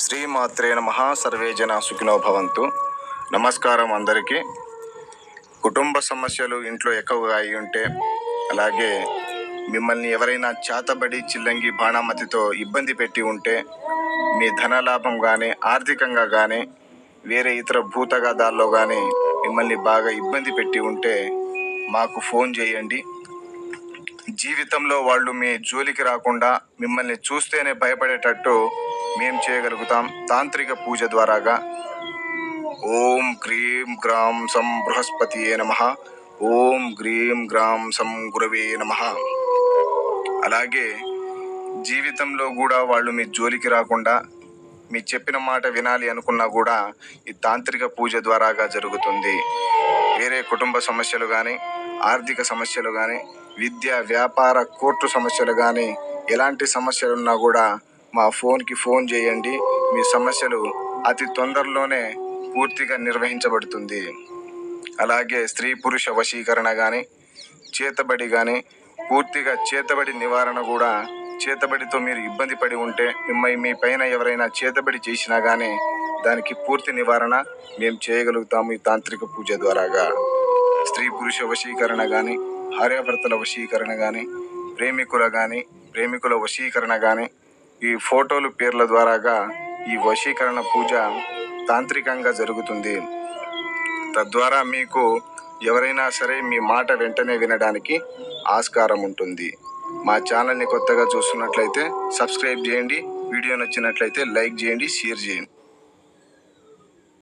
శ్రీమాత్రే నమః. సర్వే జన సుఖినో భవంతు. నమస్కారం అందరికీ. కుటుంబ సమస్యలు ఇంట్లో ఎక్కువగా అయి ఉంటే, అలాగే మిమ్మల్ని ఎవరైనా చేతబడి చిల్లంగి బాణామతితో ఇబ్బంది పెట్టి ఉంటే, మీ ధనలాభం కానీ ఆర్థికంగా కానీ వేరే ఇతర భూతగాదాల్లో కానీ మిమ్మల్ని బాగా ఇబ్బంది పెట్టి ఉంటే మాకు ఫోన్ చేయండి. జీవితంలో వాళ్ళు మీ జోలికి రాకుండా మిమ్మల్ని చూస్తేనే భయపడేటట్టు మేము చేయగలుగుతాం తాంత్రిక పూజ ద్వారాగా. ఓం గ్రీం గ్రాం సం బృహస్పతియే నమః. ఓం గ్రీం గ్రాం సం గురవే నమః. అలాగే జీవితంలో కూడా వాళ్ళు మీ జోలికి రాకుండా మీ చెప్పిన మాట వినాలి అనుకున్నా కూడా ఈ తాంత్రిక పూజ ద్వారాగా జరుగుతుంది. వేరే కుటుంబ సమస్యలు కానీ, ఆర్థిక సమస్యలు కానీ, విద్య వ్యాపార కోర్టు సమస్యలు కానీ, ఎలాంటి సమస్యలు ఉన్నా కూడా మా ఫోన్కి ఫోన్ చేయండి. మీ సమస్యలు అతి తొందరలోనే పూర్తిగా నిర్వహించబడుతుంది. అలాగే స్త్రీ పురుష వశీకరణ కానీ, చేతబడి కానీ, పూర్తిగా చేతబడి నివారణ కూడా. చేతబడితో మీరు ఇబ్బంది పడి ఉంటే, మీ పైన ఎవరైనా చేతబడి చేసినా కానీ దానికి పూర్తి నివారణ మేము చేయగలుగుతాము ఈ తాంత్రిక పూజ ద్వారాగా. స్త్రీ పురుష వశీకరణ కానీ, భార్యాభర్తల వశీకరణ కానీ, ప్రేమికుల వశీకరణ కానీ, ఈ ఫోటోలు పేర్ల ద్వారాగా ఈ వశీకరణ పూజ తాంత్రికంగా జరుగుతుంది. తద్వారా మీకు ఎవరైనా సరే మీ మాట వెంటనే వినడానికి ఆస్కారం ఉంటుంది. మా ఛానల్ని కొత్తగా చూస్తున్నట్లయితే సబ్స్క్రైబ్ చేయండి. వీడియో నచ్చినట్లయితే లైక్ చేయండి, షేర్ చేయండి.